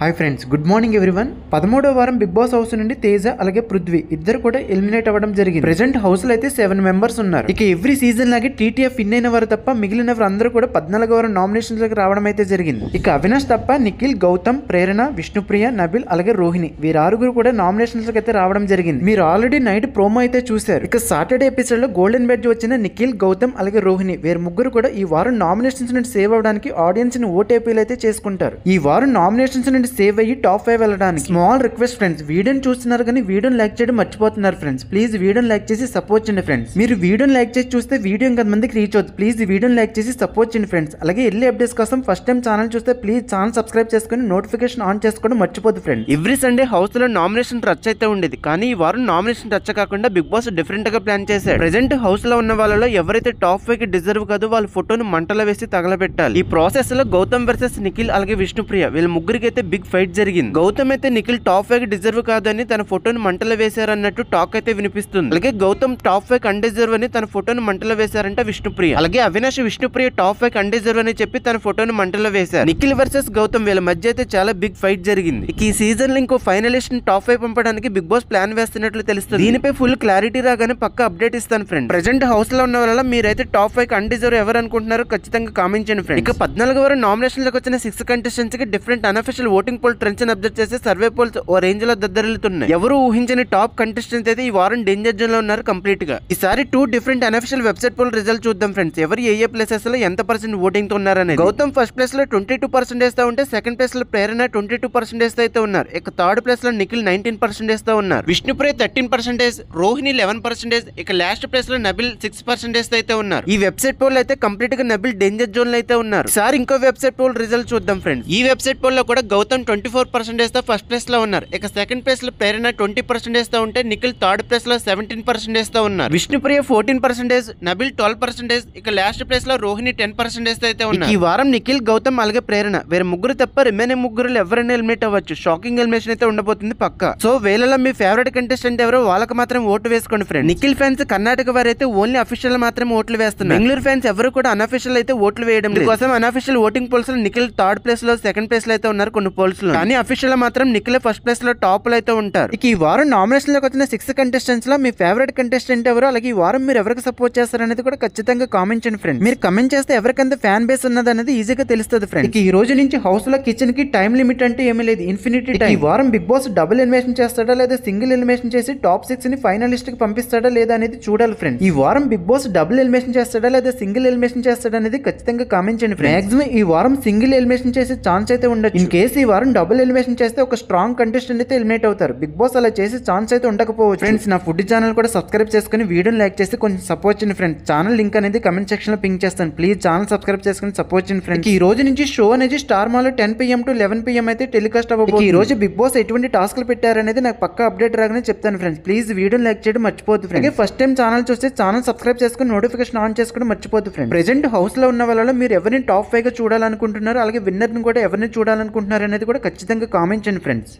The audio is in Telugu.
Hi friends, good morning everyone. 13వ వారం బిగ్ బాస్ హౌస్ నుండి తేజ అలాగే పృథ్వీ ఇద్దరు కూడా ఎలిమినేట్ అవ్వడం జరిగింది. ప్రెజెంట్ హౌస్ లో అయితే 7 మెంబర్స్ ఉన్నారు. ఇక ఎవ్రీ సీజన్ లాగే టీటీఎఫ్ విన్ అయిన వారు తప్ప మిగిలిన వారు అందరూ కూడా 14వ వారం నామినేషన్స్ లోకి రావడం అయితే జరిగింది. ఇక అవినాష్ తప్ప నిఖిల్, గౌతమ్, ప్రేరణ, విష్ణుప్రియ, నబిల్ అలాగే రోహిణి వీరారుగురు కూడా నామినేషన్స్ లోకి అయితే రావడం జరిగింది. మీరు ఆల్రెడీ నైట్ ప్రోమో అయితే చూశారు. ఇక సాటర్డే ఎపిసోడ్ లో గోల్డెన్ బెడ్జ్ వచ్చిన నిఖిల్, గౌతమ్ అలాగే రోహిణి వీరు ముగ్గురు కూడా ఈ వారం నామినేషన్స్ నుండి సేవ్ అవడానికి ఆడియన్స్ ని ఓటేపీలు అయితే చేసుకుంటారు. ఈ వారం నామినేషన్స్ నుండి సేవ్ అయ్యి టాప్ 5 వెళ్ళడానికి స్మాల్ రిక్వెస్ట్ ఫ్రెండ్స్, వీడియోని చూస్తున్నారు కానీ వీడియోని లైక్ చేయడం మర్చిపోతున్నారు ఫ్రెండ్స్. ప్లీజ్ వీడియోని లైక్ చేసి సపోర్ట్ చేయండి ఫ్రెండ్స్. మీరు వీడియోని లైక్ చేసి చూస్తే వీడియో ఇంకొంతమందికి రీచ్ అవుతుంది. ప్లీజ్ వీడియోని లైక్ చేసి సపోర్ట్ చేయండి ఫ్రెండ్స్. అలాగే ఎర్లీ అప్డేట్స్ కోసం ఫస్ట్ టైం ఛానల్ చూస్తే ప్లీజ్ ఛానల్ సబ్స్క్రైబ్ చేసుకుని నోటిఫికేషన్ ఆన్ చేసుకోవడం మర్చిపోద్దు ఫ్రెండ్స్. ఎవ్రీ సండే హౌస్ లో నామినేషన్ రచ్చ అయితే ఉండేది, కానీ ఈ వారం నామినేషన్ రచ్చ కాకుండా బిగ్ బాస్ డిఫరెంట్ గా ప్లాన్ చేశారు. ప్రెజెంట్ హౌస్ లో ఉన్న వాళ్ళలో ఎవరైతే టాప్ 5 కి డిజర్వ్ కాదో వాళ్ళ ఫోటోను మంటలో వేసి తగలబెట్టాలి. ఈ ప్రాసెస్ లో గౌతమ్ వర్సెస్ నిఖిల్ అలాగే విష్ణుప్రియ వీళ్ళ ముగ్గురికి అయితే బిగ్ ఫైట్ జరిగింది. గౌతమ్ అయితే నిఖిల్ టాప్ 5 కి డిజర్వ్ కాదని తన ఫోటోను మంటలో వేశారన్నట్టు టాక్ అయితే వినిపిస్తుంది. అలాగే గౌతమ్ టాప్ 5 అన్డిజర్వ్ అని తన ఫోటోను మంటలో వేశారంట విష్ణుప్రియ. అలాగే అవినాష్ విష్ణుప్రియ టాప్ 5 అన్డిజర్వ్ అని చెప్పి తన ఫోటోను మంటలో వేశారు. నిఖిల్ వర్సెస్ గౌతమ్ వీళ్ళ మధ్య అయితే చాలా బిగ్ ఫైట్ జరిగింది. ఇక ఈ సీజన్ లో ఇంకో ఫైనలిస్ట్ టాప్ 5 పంపడానికి బిగ్ బాస్ ప్లాన్ వేస్తున్నట్లు తెలుస్తుంది. దీనిపై ఫుల్ క్లారిటీ రాగానే పక్క అప్డేట్ ఇస్తాను ఫ్రెండ్. ప్రెజెంట్ హౌస్ లో ఉన్న వాళ్ళ మీరైతే టాప్ 5 అన్డిజర్వ్ ఎవరు అనుకుంటున్నారో ఖచ్చితంగా కామెంట్ చేయండి ఫ్రెండ్. ఇక 14వ వారం నామినేషన్ లోకి వచ్చిన 6 కంటెస్టెంట్స్ కి different unofficial voting poll trends observe చేసి సర్వే పోల్స్ ఓ రేంజ్ లో దద్దరిల్లుతున్నాయి. ఎవరు ఊహించని టాప్ కంటెస్టెంట్స్ అయితే ఈ వారం డేంజర్ జోన్ లో ఉన్నారు కంప్లీట్ గా. ఈసారి 2 different unofficial website pole result చూద్దాం ఫ్రెండ్స్. ఎవరు ఏ ప్లేసెస్ లో ఎంత పర్సెంట్ ఓటింగ్ తో ఉన్నారనేది. గౌతమ్ ఫస్ట్ ప్లేస్ లో 22% తో ఉంటే సెకండ్ ప్లేస్ లో ప్రేరణ 22% అయితే ఉన్నారు. ఇక థర్డ్ ప్లేస్ లో నిఖిల్ 19% తో ఉన్నారు. విష్ణుప్రియ 13%, రోహిణి 11%, ఇక లాస్ట్ ప్లేస్ లో నబిల్ 6% అయితే ఉన్నారు. ఈ వెబ్సైట్ పోల్ అయితే కంప్లీట్ గా నబిల్ డేంజర్ జోన్ లో అయితే ఉన్నారు. ఈసారి ఇంకో వెబ్సైట్ పోల్ రిజల్ట్ చూద్దాం ఫ్రెండ్స్. ఈ వెబ్సైట్ పోల్ లో కూడా గౌతమ్ 24% తో ఫస్ట్ ప్లేస్ లో ఉన్నారు. ఇక సెకండ్ ప్లేస్ లో ప్రేరణ 20% తో ఉంటే నిఖిల్ థర్డ్ ప్లేస్ లో 17% తో ఉన్నారు. విష్ణుప్రియ 14%, నబిల్ 12%, ఇక లాస్ట్ ప్లేస్ లో రోహిణి 10% అయితే ఉన్నారు. ఈ వారం నిఖిల్, గౌతమ్ అలాగే ప్రేరణ వీరు ముగ్గురు తప్ప రిమైనింగ్ ముగ్గురు ఎవరైనా ఎలిమినేట్ అవ్వచ్చు. షాకింగ్ ఎలిమినేషన్ అయితే ఉండబోతుంది పక్క. సో వీళ్ళలో మీ ఫేవరెట్ కంటెస్టెంట్ ఎవరో వాళ్ళకి మాత్రం ఓటు వేసుకోండి ఫ్రెండ్. నిఖిల్ ఫ్యాన్స్ కర్ణాటక వారైతే ఓన్లీ అఫీషియల్ మాత్రం ఓట్లు వేస్తున్నారు. బెంగళూరు ఫ్యాన్స్ ఎవరు కూడా అనఫిషియల్ అయితే ఓట్లు వేయడం లేదు. కోసం అనఫిషియల్ ఓటింగ్ పోల్స్ లో నిఖిల్ థర్డ్ ప్లేస్ లో సెకండ్ ప్లేస్ లో అయితే ఉన్నారు కొన్ని పోల్స్ లో, కానీ అఫీషియల్ మాత్రం నిఖిల్ ఫస్ట్ ప్లేస్ లో టాప్ లో అయితే ఉంటారు. ఇక ఈ వారం నామినేషన్ లోకి వచ్చిన 6 కంటెస్టెంట్స్ లో మీ ఫేవరెట్ కంటెస్టెంట్ ఎవరో అలాగే ఈ వారం మీరు ఎవరికి సపోర్ట్ చేస్తారనేది కూడా ఖచ్చితంగా కామెంట్ చేయండి ఫ్రెండ్. మీరు కమెంట్ చేస్తే ఎవరికంత ఫ్యాన్ బేస్ ఉన్నది అనేది ఈజీగా తెలుస్తుంది ఫ్రెండ్. ఇక ఈ రోజు నుంచి హౌస్ లో కిచెన్ కి టైం లిమిట్ అంటే ఏమీ లేదు, ఇన్ఫినిటీ టైం. ఈ వారం బిగ్ బాస్ డబుల్ ఎలిమినేషన్ చేస్తాడా లేదా సింగిల్ ఎలిమినేషన్ చేసి టాప్ 6 ని ఫైనలిస్ట్ కి పంపిస్తాడా లేదా అనేది చూడాలి ఫ్రెండ్. ఈ వారం బిగ్ బాస్ డబుల్ ఎలిమినేషన్ చేస్తాడా లేదా సింగిల్ ఎలిమినేషన్ చేస్తాడా అనేది ఖచ్చితంగా కామెంట్ చేయండి ఫ్రెండ్. మాక్సిమం ఈ వారం సింగిల్ ఎలిమినేషన్ చేసే ఛాన్స్ అయితే ఉండొచ్చు. ఇన్ కేసు ఈ వారం డబుల్ ఎలిమినేషన్ చేస్తే ఒక స్ట్రాంగ్ కంటెస్టెంట్ అయితే ఎలిమినేట్ అవుతారు. బిగ్ బాస్ అలా చేసే ఛాన్స్ అయితే ఉండకపోవచ్చు ఫ్రెండ్స్. నా ఫుడ్ ఛానల్ కూడా సబ్స్క్రైబ్ చేసుకుని వీడియోని లైక్ చేసి కొంచెం సపోర్ట్ చేయండి ఫ్రెండ్స్. ఛానల్ లింక్ అనేది కమెంట్ సెక్షన్ లో పింక్ చేస్తాను. ప్లీజ్ ఛానల్ సబ్స్క్రైబ్ చేసుకుని సపోర్ట్ చేయండి ఫ్రెండ్స్. ఈ రోజు నుంచి షో అనేది స్టార్ మాలో 10 PM to 11 PM అయితే టెలికాస్ట్ అవ్వబోతుంది. ఈ రోజు బిగ్ బాస్ ఎటువంటి టాస్క్లు పెట్టారనేది నాకు పక్కా అప్డేట్ రాగానే చెప్తాను ఫ్రెండ్స్. ప్లీజ్ వీడియోని లైక్ చేయడం మర్చిపోద్దు ఫ్రెండ్స్. ఫస్ట్ టైం ఛానల్ చూస్తే ఛానల్ సబ్స్క్రైబ్ చేసుకుని నోటిఫికేషన్ ఆన్ చేసుకోవడం మర్చిపోద్దు ఫ్రెండ్స్. ప్రెజెంట్ హౌస్ లో ఉన్న వాళ్ళలో మీరు ఎవరిని టాప్ 5 గా చూడాలనుకుంటున్నారు అలాగే విన్నర్ ని కూడా ఎవరిని చూడాలనుకుంటున్నారు అనేది కూడా ఖచ్చితంగా కామెంట్ చేయండి ఫ్రెండ్స్.